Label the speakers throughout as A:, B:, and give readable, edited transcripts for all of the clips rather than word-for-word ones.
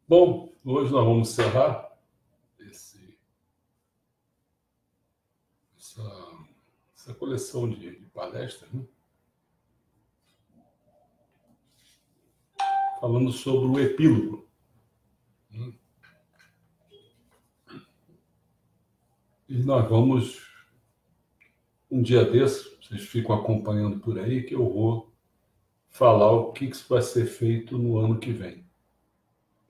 A: Bom, hoje nós vamos encerrar essa coleção de palestras, né? Falando sobre o epílogo. E nós vamos, um dia desse, vocês ficam acompanhando por aí, que eu vou falar o que vai ser feito no ano que vem.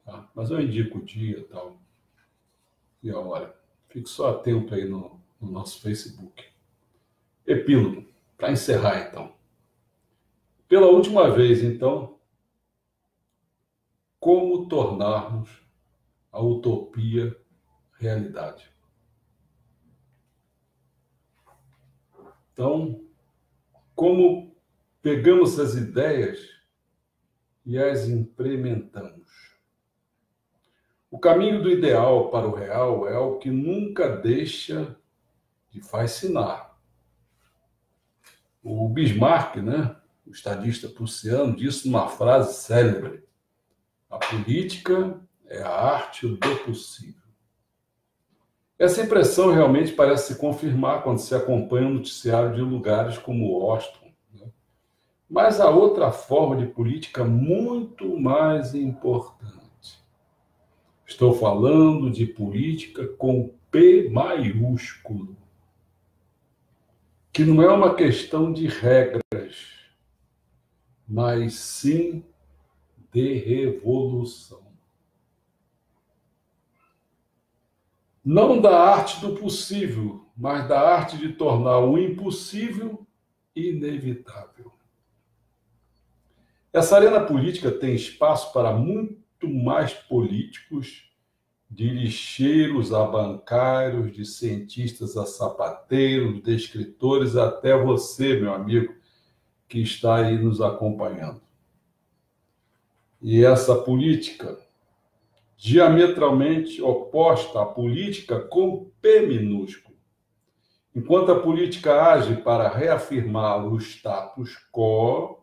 A: Tá? Mas eu indico o dia tal, e a hora. Fique só atento aí no nosso Facebook. Epílogo, para encerrar então. Pela última vez, então, como tornarmos a utopia realidade. Então, como pegamos as ideias e as implementamos. O caminho do ideal para o real é o que nunca deixa de fascinar. O Bismarck, né, o estadista prussiano, disse numa frase célebre: a política é a arte do possível. Essa impressão realmente parece se confirmar quando se acompanha o noticiário de lugares como Washington, né? Mas há outra forma de política muito mais importante. Estou falando de política com P maiúsculo, que não é uma questão de regras, mas sim de revolução. Não da arte do possível, mas da arte de tornar o impossível inevitável. Essa arena política tem espaço para muito mais políticos, de lixeiros a bancários, de cientistas a sapateiros, de escritores, até você, meu amigo, que está aí nos acompanhando. E essa política, diametralmente oposta à política com P minúsculo. Enquanto a política age para reafirmar o status quo,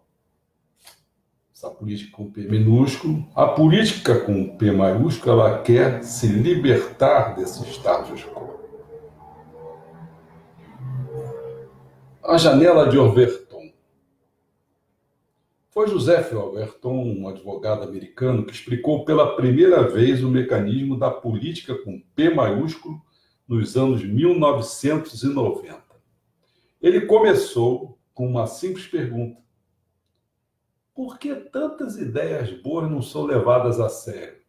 A: essa política com P minúsculo, a política com P maiúsculo, ela quer se libertar desse status quo. A janela de Overton. Foi Joseph Overton, um advogado americano, que explicou pela primeira vez o mecanismo da política com P maiúsculo nos anos 1990. Ele começou com uma simples pergunta: por que tantas ideias boas não são levadas a sério?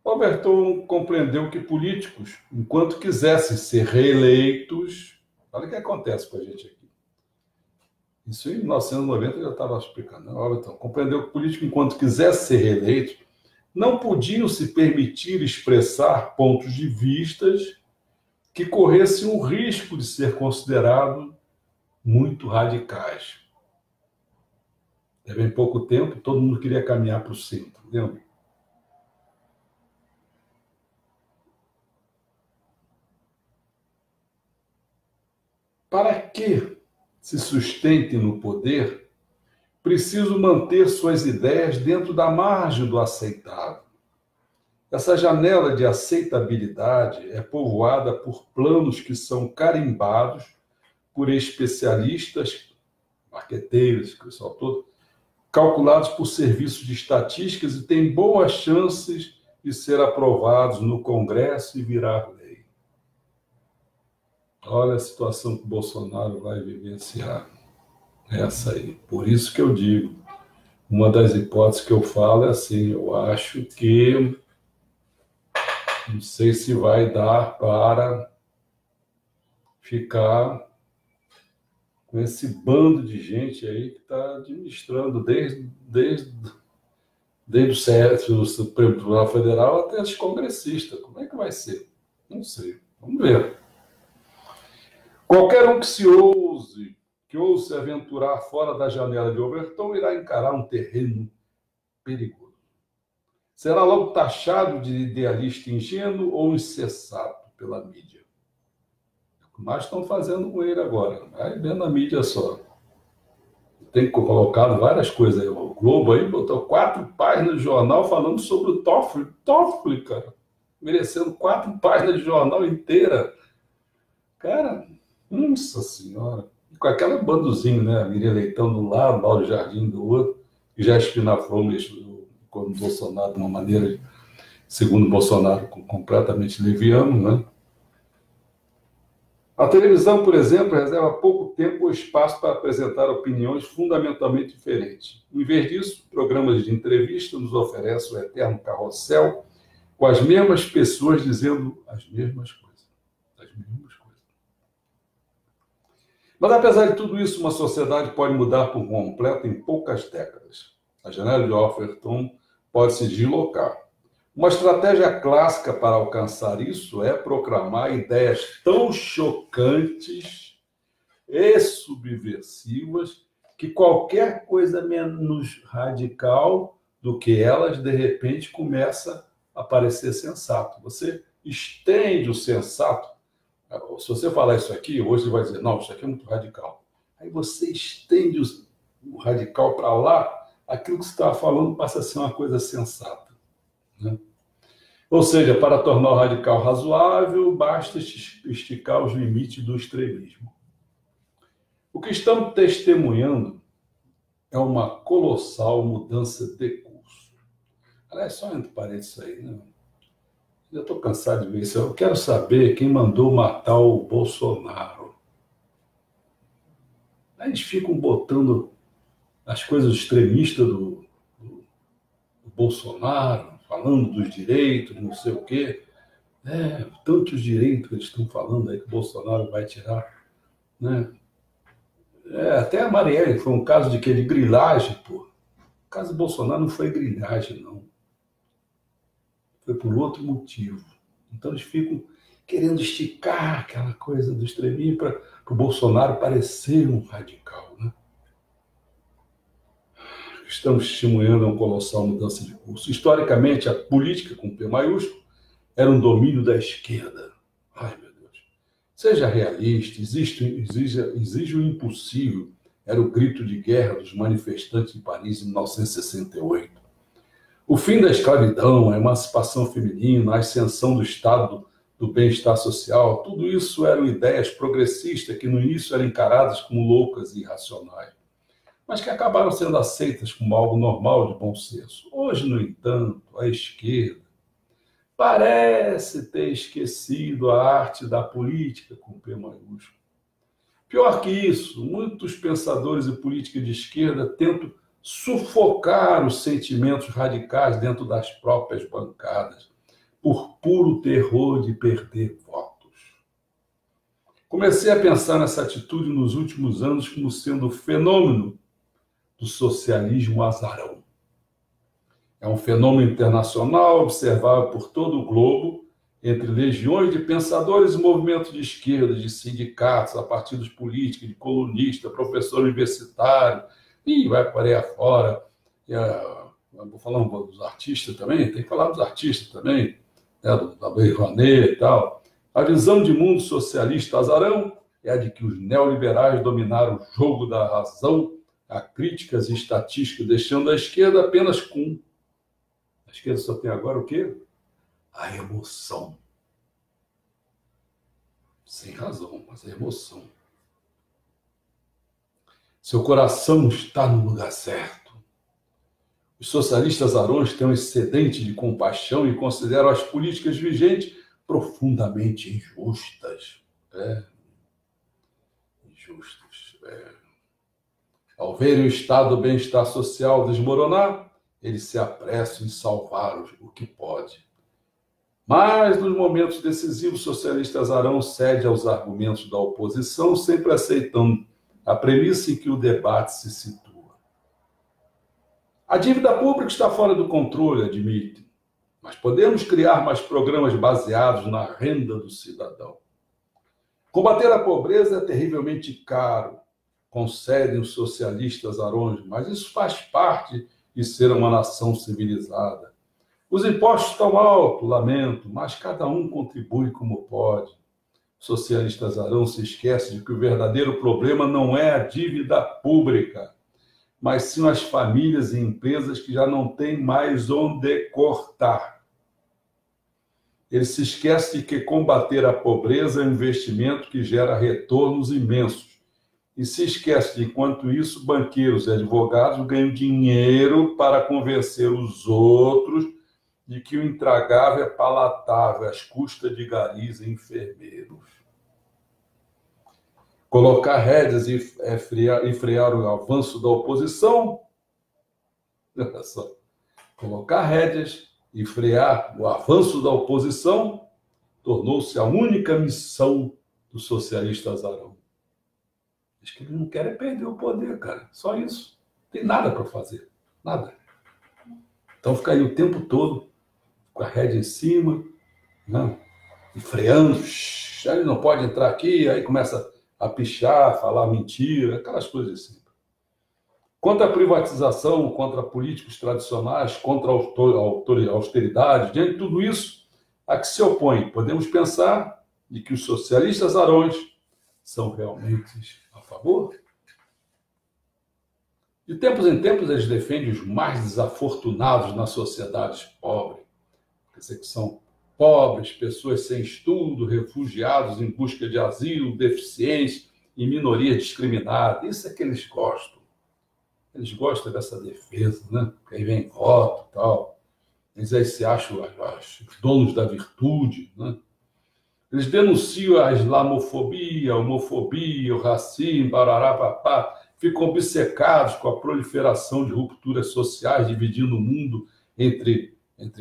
A: Overton compreendeu que políticos, enquanto quisessem ser reeleitos, olha o que acontece com a gente aqui. Isso em 1990 eu já estava explicando. Overton compreendeu que políticos, enquanto quisessem ser reeleitos, não podiam se permitir expressar pontos de vistas que corressem o risco de ser considerados muito radicais. Em pouco tempo, todo mundo queria caminhar para o centro, lembra? Para que se sustentem no poder, preciso manter suas ideias dentro da margem do aceitável. Essa janela de aceitabilidade é povoada por planos que são carimbados por especialistas, marqueteiros, pessoal todo, calculados por serviços de estatísticas e têm boas chances de ser aprovados no Congresso e virar lei. Olha a situação que o Bolsonaro vai vivenciar. Essa aí. Por isso que eu digo, uma das hipóteses que eu falo é assim, eu acho que não sei se vai dar para ficar com esse bando de gente aí que está administrando desde o Supremo Tribunal Federal até os congressistas. Como é que vai ser? Não sei. Vamos ver. Qualquer um que ouse aventurar fora da janela de Overton irá encarar um terreno perigoso. Será logo taxado de idealista ingênuo ou insensato pela mídia. O que mais estão fazendo com ele agora. Vai vendo a mídia só. Tem colocado várias coisas aí. Globo aí, botou 4 páginas de jornal falando sobre o TOEFL. TOEFL, cara. Merecendo 4 páginas de jornal inteira. Cara, nossa senhora. Com aquela bandozinho, né? A Miriam Leitão do lado, Mauro Jardim do outro, e já espinafrou quando o Bolsonaro, de uma maneira, segundo o Bolsonaro, completamente leviano, né? A televisão, por exemplo, reserva pouco tempo ou espaço para apresentar opiniões fundamentalmente diferentes. Em vez disso, programas de entrevista nos oferecem o eterno carrossel com as mesmas pessoas dizendo as mesmas coisas. As mesmas coisas. Mas, apesar de tudo isso, uma sociedade pode mudar por completo em poucas décadas. A janela de Overton pode se deslocar. Uma estratégia clássica para alcançar isso é proclamar ideias tão chocantes e subversivas que qualquer coisa menos radical do que elas, de repente, começa a parecer sensato. Você estende o sensato. Se você falar isso aqui, hoje você vai dizer, não, isso aqui é muito radical. Aí você estende o radical para lá, aquilo que você estava falando passa a ser uma coisa sensata. Né? Ou seja, para tornar o radical razoável, basta esticar os limites do extremismo. O que estamos testemunhando é uma colossal mudança de curso. Aliás, só entre parênteses isso aí, né? Eu estou cansado de ver isso. Eu quero saber quem mandou matar o Bolsonaro. Aí eles ficam botando as coisas extremistas do Bolsonaro, falando dos direitos, não sei o quê. Tantos direitos que eles estão falando aí que o Bolsonaro vai tirar. Né? Até a Marielle, foi um caso de grilagem, pô. O caso do Bolsonaro não foi grilagem, não. Foi por outro motivo. Então eles ficam querendo esticar aquela coisa do extremismo para o Bolsonaro parecer um radical. Né? Estamos estimulando uma colossal mudança de curso. Historicamente, a política com P maiúsculo era um domínio da esquerda. Ai, meu Deus. Seja realista, exige o impossível. Era o grito de guerra dos manifestantes de Paris em 1968. O fim da escravidão, a emancipação feminina, a ascensão do estado do bem-estar social, tudo isso eram ideias progressistas que no início eram encaradas como loucas e irracionais, mas que acabaram sendo aceitas como algo normal de bom senso. Hoje, no entanto, a esquerda parece ter esquecido a arte da política com P maiúsculo. Pior que isso, muitos pensadores e políticos de esquerda tentam sufocar os sentimentos radicais dentro das próprias bancadas, por puro terror de perder votos. Comecei a pensar nessa atitude nos últimos anos como sendo o fenômeno do socialismo azarão. É um fenômeno internacional observável por todo o globo, entre legiões de pensadores e movimentos de esquerda, de sindicatos, a partidos políticos, de colunistas, professor universitário, e vai por aí afora. Vou falar dos artistas também, tem que falar dos artistas também, né, da Lei Rouanet e tal. A visão de mundo socialista azarão é a de que os neoliberais dominaram o jogo da razão, a críticas e estatísticas, deixando a esquerda apenas com... A esquerda só tem agora o quê? A emoção. Sem razão, mas a emoção. Seu coração está no lugar certo. Os socialistas azarões têm um excedente de compaixão e consideram as políticas vigentes profundamente injustas. Injustas. Ao verem o estado do bem-estar social desmoronar, eles se apressam em salvar o que pode. Mas, nos momentos decisivos, o socialista azarão cede aos argumentos da oposição, sempre aceitando a premissa em que o debate se situa. A dívida pública está fora do controle, admite, mas podemos criar mais programas baseados na renda do cidadão. Combater a pobreza é terrivelmente caro, concedem os socialistas azarões, mas isso faz parte de ser uma nação civilizada. Os impostos estão altos, lamento, mas cada um contribui como pode. O socialista azarão se esquece de que o verdadeiro problema não é a dívida pública, mas sim as famílias e empresas que já não têm mais onde cortar. Ele se esquece de que combater a pobreza é um investimento que gera retornos imensos. E se esquece de, enquanto isso, banqueiros e advogados ganham dinheiro para convencer os outros de que o intragável é palatável às custas de garis e enfermeiros. Colocar rédeas e frear o avanço da oposição. Olha só. Colocar rédeas e frear o avanço da oposição tornou-se a única missão do socialista Azarão. Diz que eles não querem perder o poder, cara. Só isso. Não tem nada para fazer. Nada. Então fica aí o tempo todo com a rédea em cima, né? E freando. Ele não pode entrar aqui, aí começa a pichar, falar mentira, aquelas coisas assim. Contra a privatização, contra políticos tradicionais, contra a austeridade, diante de tudo isso, a que se opõe? Podemos pensar de que os socialistas Arões são realmente a favor? De tempos em tempos, eles defendem os mais desafortunados na sociedade pobre. Quer dizer, que são pobres, pessoas sem estudo, refugiados em busca de asilo, deficientes e minorias discriminadas. Isso é que eles gostam. Eles gostam dessa defesa, né? Porque aí vem voto e tal. Eles aí se acham os donos da virtude, né? Eles denunciam a islamofobia, a homofobia, o racismo, barará, papá. Ficam obcecados com a proliferação de rupturas sociais, dividindo o mundo entre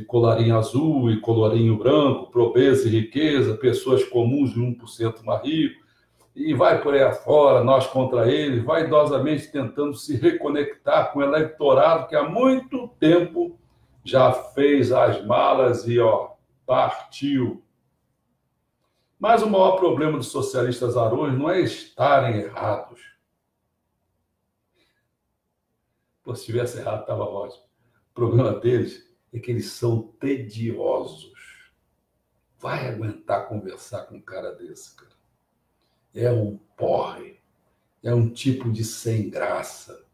A: colarinho azul e colarinho branco, pobreza e riqueza, pessoas comuns e 1% mais ricos. E vai por aí afora, nós contra eles, vaidosamente tentando se reconectar com o eleitorado que há muito tempo já fez as malas e partiu. Mas o maior problema dos socialistas Arões não é estarem errados. Pô, se tivesse errado, estava ótimo. O problema deles é que eles são tediosos. Vai aguentar conversar com um cara desse, cara? É um porre, é um tipo de sem graça.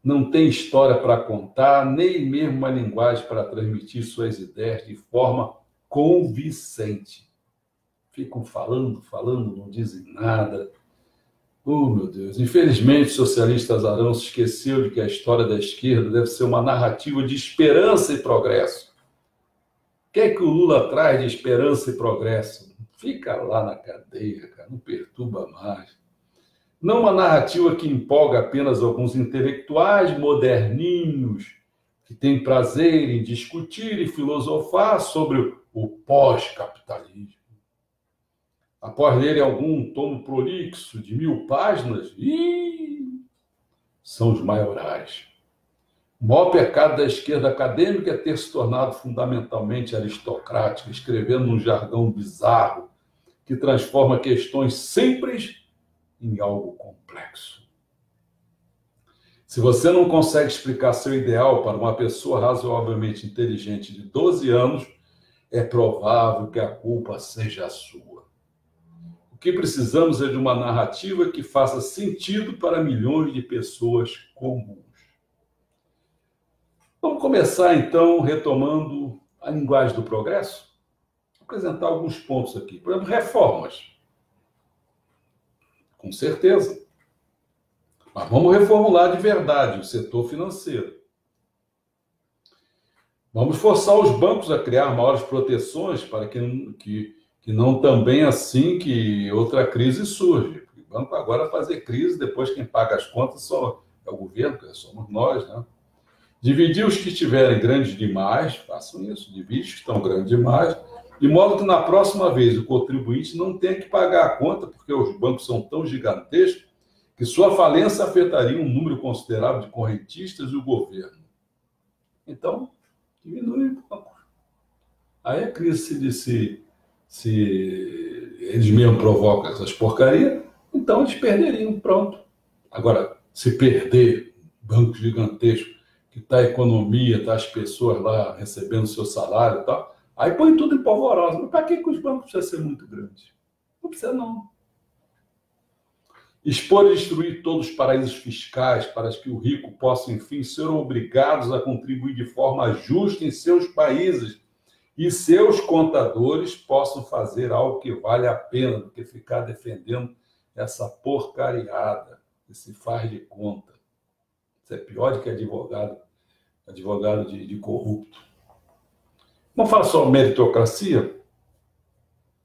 A: Não tem história para contar, nem mesmo uma linguagem para transmitir suas ideias de forma convincente. Ficam falando, não dizem nada. Oh, meu Deus. Infelizmente, o socialista Azarão se esqueceu de que a história da esquerda deve ser uma narrativa de esperança e progresso. O que é que o Lula traz de esperança e progresso? Fica lá na cadeia, cara, não perturba mais. Não uma narrativa que empolga apenas alguns intelectuais moderninhos que têm prazer em discutir e filosofar sobre o pós-capitalismo. Após ler algum tomo prolixo de 1000 páginas, são os maiorais. O maior pecado da esquerda acadêmica é ter se tornado fundamentalmente aristocrática, escrevendo um jargão bizarro que transforma questões simples em algo complexo. Se você não consegue explicar seu ideal para uma pessoa razoavelmente inteligente de 12 anos, é provável que a culpa seja sua. O que precisamos é de uma narrativa que faça sentido para milhões de pessoas comuns. Vamos começar, então, retomando a linguagem do progresso? Vou apresentar alguns pontos aqui. Por exemplo, reformas. Com certeza. Mas vamos reformular de verdade o setor financeiro. Vamos forçar os bancos a criar maiores proteções para que não também assim que outra crise surge. O banco agora fazer crise, depois quem paga as contas só é o governo, que somos nós, né? Dividir os que estiverem grandes demais, façam isso, divide os que estão grandes demais, de modo que na próxima vez o contribuinte não tenha que pagar a conta, porque os bancos são tão gigantescos que sua falência afetaria um número considerável de correntistas e o governo. Então, diminui o banco. Aí a crise se eles mesmos provocam essas porcarias, então eles perderiam, pronto. Agora, se perder banco gigantesco, que está a economia, está as pessoas lá recebendo seu salário e tal, aí põe tudo em polvorosa. Mas para que os bancos precisam ser muito grandes? Não precisa, não. Expor e destruir todos os paraísos fiscais para que o rico possa, enfim, ser obrigados a contribuir de forma justa em seus países e seus contadores possam fazer algo que vale a pena do que ficar defendendo essa porcariada, esse faz de conta. Isso é pior do que advogado de corrupto. Não fala só meritocracia?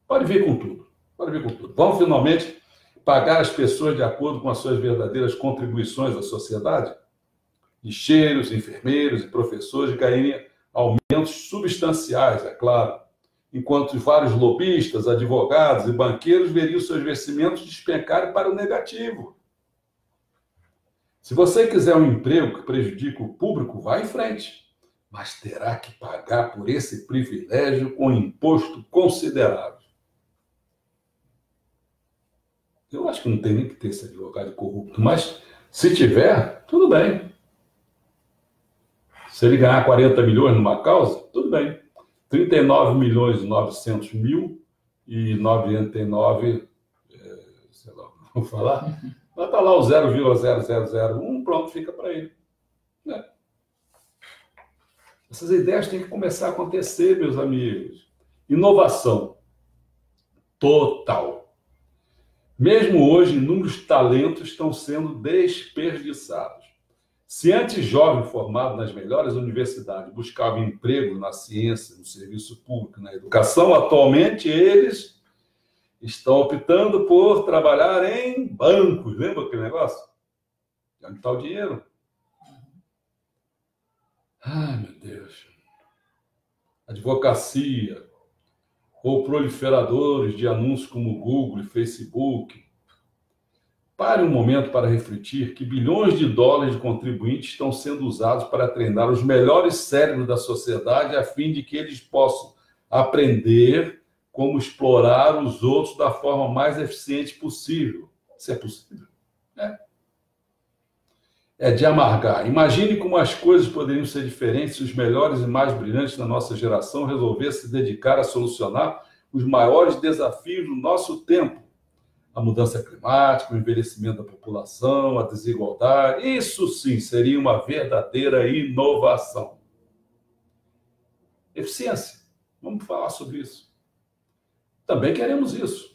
A: Pode vir com tudo. Pode vir com tudo. Vão finalmente pagar as pessoas de acordo com as suas verdadeiras contribuições à sociedade? Lixeiros, enfermeiros e professores ganharem aumentos substanciais, é claro, enquanto vários lobistas, advogados e banqueiros veriam seus vencimentos despencarem para o negativo. Se você quiser um emprego que prejudique o público, vá em frente, mas terá que pagar por esse privilégio com imposto considerável. Eu acho que não tem nem que ter esse advogado corrupto, mas se tiver, tudo bem. Se ele ganhar 40 milhões numa causa, tudo bem. 39 milhões e 900 mil e 99, sei lá, vou falar, vai estar lá o 0,0001, pronto, fica para ele. Essas ideias têm que começar a acontecer, meus amigos. Inovação total. Mesmo hoje, inúmeros talentos estão sendo desperdiçados. Se antes jovens formados nas melhores universidades buscavam emprego na ciência, no serviço público, na educação, atualmente eles estão optando por trabalhar em bancos. Lembra aquele negócio? Onde está o dinheiro? Ai, meu Deus. Advocacia, ou proliferadores de anúncios como Google e Facebook. Pare um momento para refletir que bilhões de dólares de contribuintes estão sendo usados para treinar os melhores cérebros da sociedade a fim de que eles possam aprender como explorar os outros da forma mais eficiente possível. Isso é possível? É de amargar. Imagine como as coisas poderiam ser diferentes se os melhores e mais brilhantes da nossa geração resolvessem se dedicar a solucionar os maiores desafios do nosso tempo. A mudança climática, o envelhecimento da população, a desigualdade. Isso sim seria uma verdadeira inovação. Eficiência. Vamos falar sobre isso. Também queremos isso.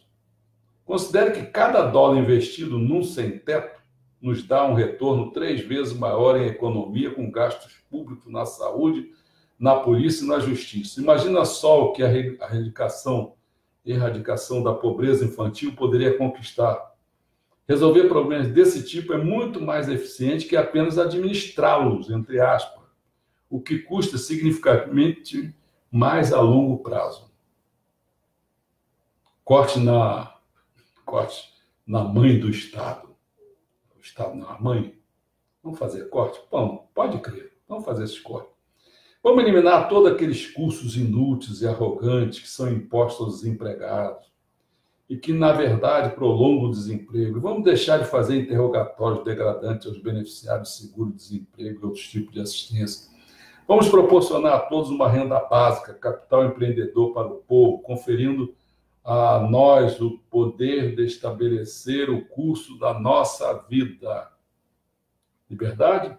A: Considere que cada dólar investido num sem-teto nos dá um retorno 3 vezes maior em economia com gastos públicos na saúde, na polícia e na justiça. Imagina só o que a erradicação da pobreza infantil poderia conquistar. Resolver problemas desse tipo é muito mais eficiente que apenas administrá-los, entre aspas, o que custa significativamente mais a longo prazo. Corte na mãe do Estado. Estado na mãe, vamos fazer corte? Bom, pode crer, vamos fazer esses cortes. Vamos eliminar todos aqueles cursos inúteis e arrogantes que são impostos aos desempregados e que, na verdade, prolongam o desemprego. Vamos deixar de fazer interrogatórios degradantes aos beneficiários de seguro-desemprego e outros tipos de assistência. Vamos proporcionar a todos uma renda básica, capital empreendedor para o povo, conferindo a nós o poder de estabelecer o curso da nossa vida. Liberdade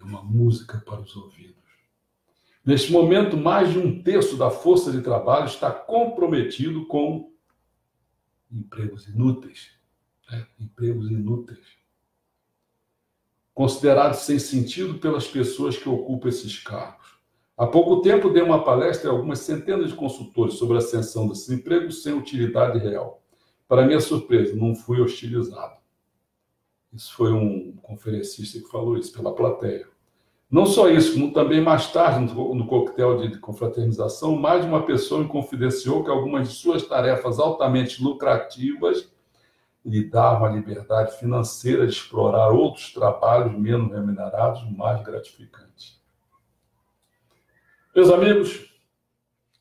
A: é uma música para os ouvidos. Neste momento, mais de 1/3 da força de trabalho está comprometido com empregos inúteis. Empregos inúteis. Considerados sem sentido pelas pessoas que ocupam esses cargos. Há pouco tempo dei uma palestra a algumas centenas de consultores sobre a ascensão desses empregos sem utilidade real. Para minha surpresa, não fui hostilizado. Isso foi um conferencista que falou isso pela plateia. Não só isso, como também mais tarde, no coquetel de confraternização, mais de uma pessoa me confidenciou que algumas de suas tarefas altamente lucrativas lhe davam a liberdade financeira de explorar outros trabalhos menos remunerados, mais gratificantes. Meus amigos,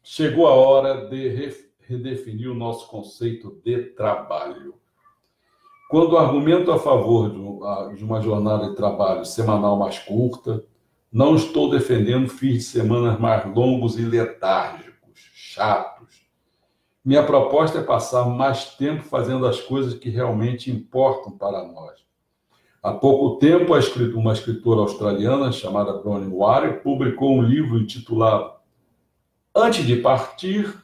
A: chegou a hora de redefinir o nosso conceito de trabalho. Quando argumento a favor de uma jornada de trabalho semanal mais curta, não estou defendendo fins de semana mais longos e letárgicos, chatos. Minha proposta é passar mais tempo fazendo as coisas que realmente importam para nós. Há pouco tempo, uma escritora australiana chamada Bronnie Ware publicou um livro intitulado Antes de Partir,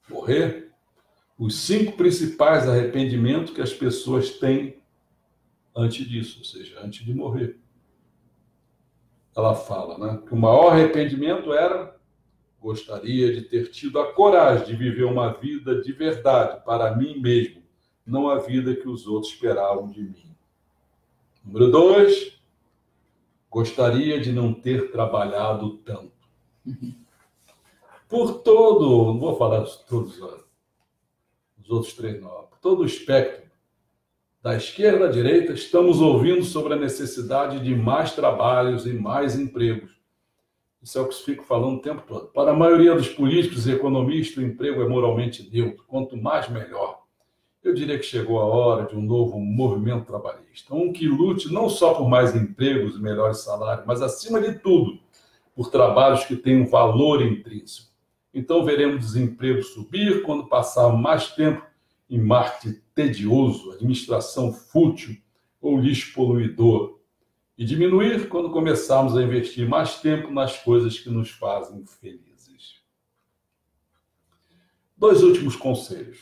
A: Morrer, os 5 principais arrependimentos que as pessoas têm antes disso, ou seja, antes de morrer. Ela fala, né, que o maior arrependimento era: gostaria de ter tido a coragem de viver uma vida de verdade para mim mesmo, não a vida que os outros esperavam de mim. Número 2, gostaria de não ter trabalhado tanto. Por todo, não vou falar de todos os outros 3 não, por todo o espectro, da esquerda à direita, estamos ouvindo sobre a necessidade de mais trabalhos e mais empregos. Isso é o que eu fico falando o tempo todo. Para a maioria dos políticos e economistas, o emprego é moralmente neutro. Quanto mais, melhor. Eu diria que chegou a hora de um novo movimento trabalhista. Um que lute não só por mais empregos e melhores salários, mas, acima de tudo, por trabalhos que tenham valor intrínseco. Então, veremos o desemprego subir quando passarmos mais tempo em marketing tedioso, administração fútil ou lixo poluidor. E diminuir quando começarmos a investir mais tempo nas coisas que nos fazem felizes. 2 últimos conselhos.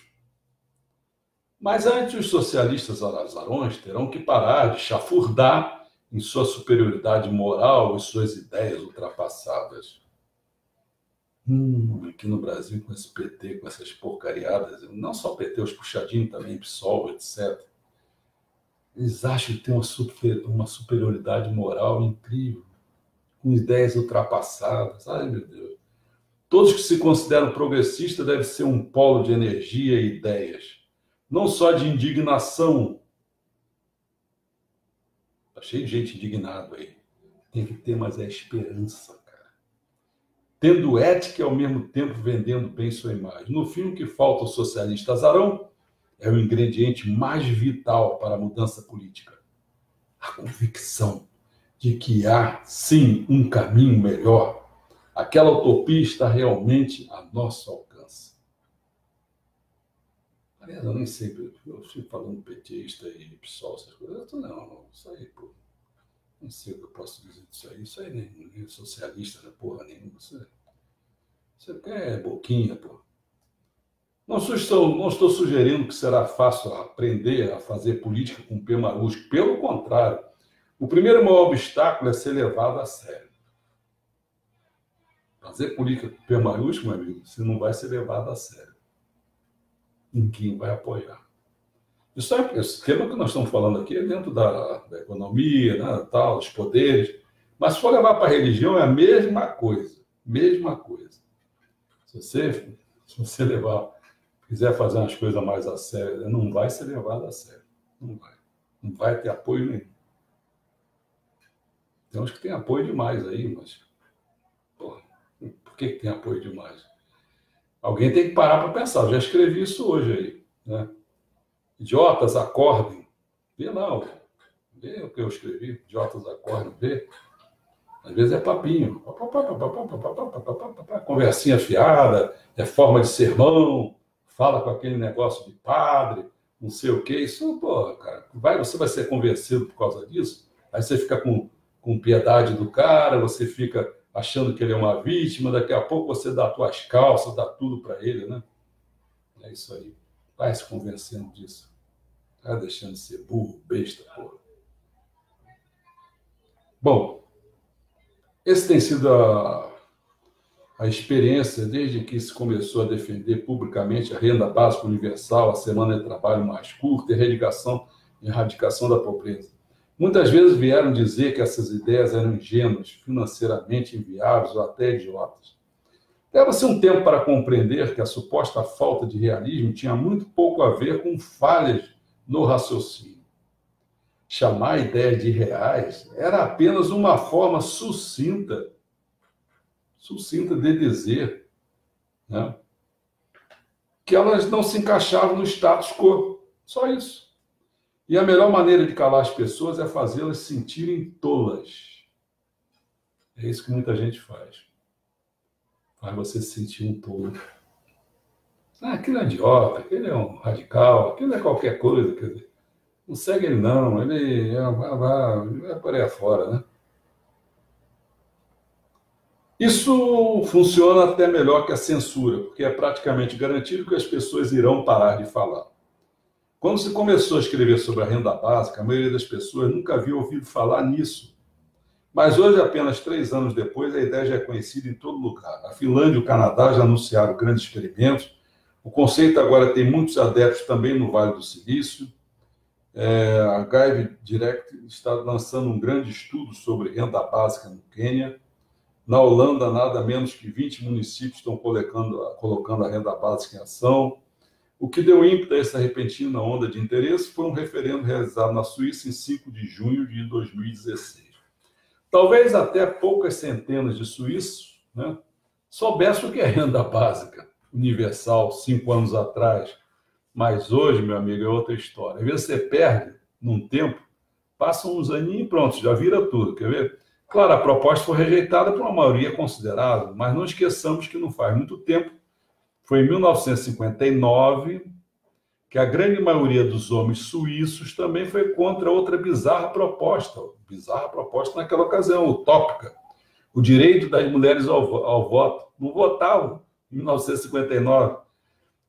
A: Mas antes, os socialistas azarões terão que parar de chafurdar em sua superioridade moral e suas ideias ultrapassadas. Aqui no Brasil, com esse PT, com essas porcariadas, não só PT, os puxadinhos também, PSOL, etc., eles acham que tem uma superioridade moral incrível, com ideias ultrapassadas. Ai, meu Deus. Todos que se consideram progressistas devem ser um polo de energia e ideias, não só de indignação. Está cheio de gente indignada aí. Tem que ter, mas é esperança, cara. Tendo ética e, ao mesmo tempo, vendendo bem sua imagem. No fim, o que falta ao socialista azarão é o ingrediente mais vital para a mudança política: a convicção de que há, sim, um caminho melhor. Aquela utopia está realmente a nosso alcance. Aliás, eu nem sei, eu fico falando petista e PSOL, essas coisas. Não, isso aí, pô. Não sei o que eu posso dizer disso aí. Isso aí nem socialista, não é porra nenhuma. Isso é boquinha, pô. Não estou sugerindo que será fácil aprender a fazer política com P maiúsculo. Pelo contrário, o primeiro maior obstáculo é ser levado a sério. Fazer política com P maiúsculo, meu amigo, você não vai ser levado a sério. Ninguém vai apoiar. Isso é, esse esquema que nós estamos falando aqui é dentro da economia, né, tal, dos poderes. Mas se for levar para a religião, é a mesma coisa. Mesma coisa. Se você quiser fazer umas coisas mais a sério, não vai ser levado a sério. Não vai. Não vai ter apoio nenhum. Tem uns que tem apoio demais aí, mas... Porra, por que tem apoio demais? Alguém tem que parar para pensar. Eu já escrevi isso hoje aí, né? Idiotas, acordem. Vê lá, vê o que eu escrevi. Idiotas, acordem, vê. Às vezes é papinho. Conversinha fiada, é forma de sermão, fala com aquele negócio de padre, não sei o quê. Isso, pô, cara, você vai ser convencido por causa disso? Aí você fica com piedade do cara, você fica achando que ele é uma vítima, daqui a pouco você dá tuas calças, dá tudo para ele, né? É isso aí. Vai se convencendo disso. Vai deixando de ser burro, besta, porra. Bom, esse tem sido a experiência desde que se começou a defender publicamente a renda básica universal, a semana de trabalho mais curta e a erradicação da pobreza. Muitas vezes vieram dizer que essas ideias eram ingênuas, financeiramente inviáveis ou até idiotas. Leva-se um tempo para compreender que a suposta falta de realismo tinha muito pouco a ver com falhas no raciocínio. Chamar a ideia de irreais era apenas uma forma sucinta de dizer, né, que elas não se encaixavam no status quo. Só isso. E a melhor maneira de calar as pessoas é fazê-las sentirem tolas. É isso que muita gente faz. faz você se sentir um tolo. Ah, aquele é idiota, aquele é um radical, aquele é qualquer coisa, quer dizer, não segue ele não, ele vai por aí afora, né? Isso funciona até melhor que a censura, porque é praticamente garantido que as pessoas irão parar de falar. Quando se começou a escrever sobre a renda básica, a maioria das pessoas nunca havia ouvido falar nisso. Mas hoje, apenas 3 anos depois, a ideia já é conhecida em todo lugar. A Finlândia e o Canadá já anunciaram grandes experimentos. O conceito agora tem muitos adeptos também no Vale do Silício. A Gaive Direct está lançando um grande estudo sobre renda básica no Quênia. Na Holanda, nada menos que 20 municípios estão colocando a renda básica em ação. O que deu ímpeto a essa repentina onda de interesse foi um referendo realizado na Suíça em 5 de junho de 2016. Talvez até poucas centenas de suíços, né, soubessem o que é renda básica universal 5 anos atrás. Mas hoje, meu amigo, é outra história. Às vezes você perde num tempo, passam uns aninhos e pronto, já vira tudo, quer ver? Claro, a proposta foi rejeitada por uma maioria considerável, mas não esqueçamos que não faz muito tempo, foi em 1959, que a grande maioria dos homens suíços também foi contra outra bizarra proposta naquela ocasião, utópica, o direito das mulheres ao voto. Não votavam em 1959.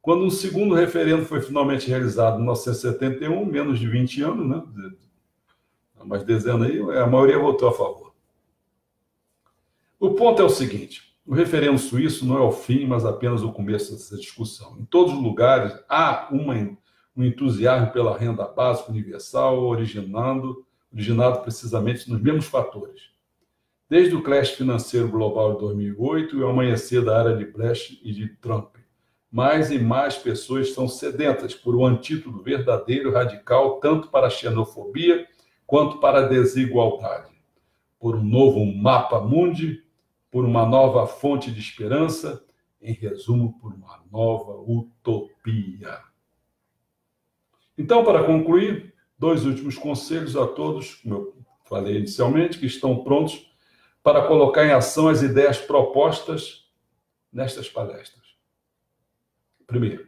A: Quando um segundo referendo foi finalmente realizado em 1971, menos de 20 anos, né? Mas dezena aí, a maioria votou a favor. O ponto é o seguinte: o referendo suíço não é o fim, mas apenas o começo dessa discussão. Em todos os lugares há um entusiasmo pela renda básica universal, originado precisamente nos mesmos fatores. Desde o crash financeiro global de 2008 e o amanhecer da era de Brecht e de Trump. Mais e mais pessoas estão sedentas por um antídoto verdadeiro e radical, tanto para a xenofobia quanto para a desigualdade. Por um novo mapa mundi, por uma nova fonte de esperança, em resumo, por uma nova utopia. Então, para concluir, 2 últimos conselhos a todos, como eu falei inicialmente, que estão prontos para colocar em ação as ideias propostas nestas palestras. Primeiro,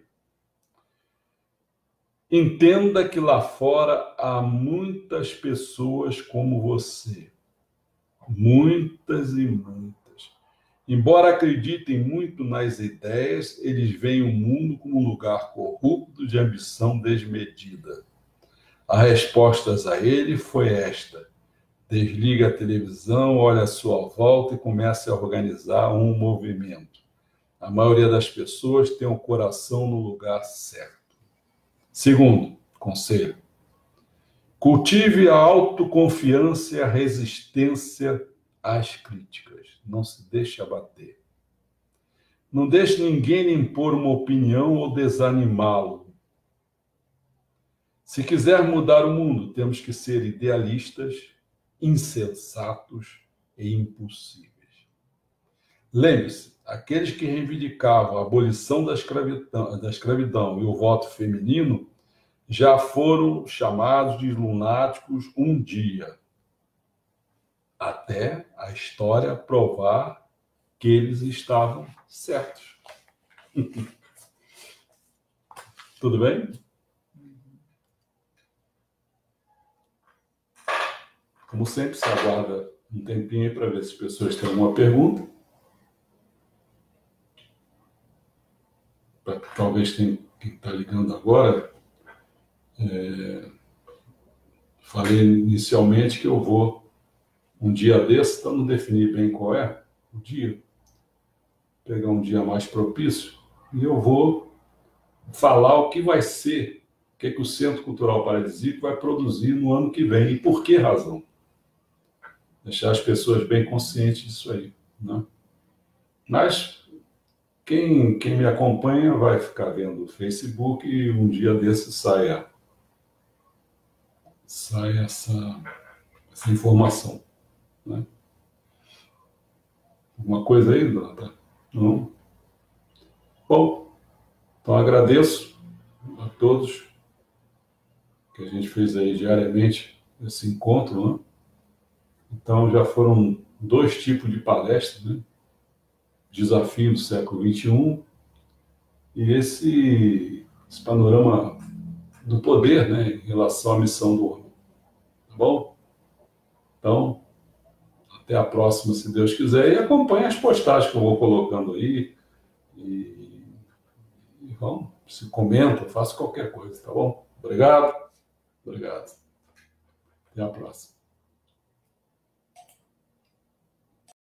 A: entenda que lá fora há muitas pessoas como você. Muitas e muitas. Embora acreditem muito nas ideias, eles veem o mundo como um lugar corrupto de ambição desmedida. A resposta a ele foi esta: desliga a televisão, olha à sua volta e comece a organizar um movimento. A maioria das pessoas tem o coração no lugar certo. Segundo conselho: cultive a autoconfiança e a resistência às críticas. Não se deixe abater. Não deixe ninguém lhe impor uma opinião ou desanimá-lo. Se quiser mudar o mundo, temos que ser idealistas, insensatos e impossíveis. Lembre-se, aqueles que reivindicavam a abolição da escravidão e o voto feminino já foram chamados de lunáticos um dia, até a história provar que eles estavam certos. Tudo bem? Como sempre, se aguarda um tempinho aí para ver se as pessoas têm alguma pergunta. Talvez quem está ligando agora. Falei inicialmente que eu vou, um dia desse, então não defini bem qual é o dia, pegar um dia mais propício, e eu vou falar o que vai ser, o que o Centro Cultural Paradisíaco vai produzir no ano que vem, e por que razão. Deixar as pessoas bem conscientes disso aí, né? Mas quem me acompanha vai ficar vendo o Facebook e um dia desse sai essa informação, né? Alguma coisa aí, Donata? Não? Bom, então agradeço a todos que a gente fez aí diariamente esse encontro, né? Então já foram 2 tipos de palestras, né? desafio do século XXI e esse panorama do poder, né, em relação à missão do homem. Tá bom? Então, até a próxima, se Deus quiser, e acompanhe as postagens que eu vou colocando aí e vamos, se comenta, faça qualquer coisa, tá bom? Obrigado. Obrigado. Até a próxima.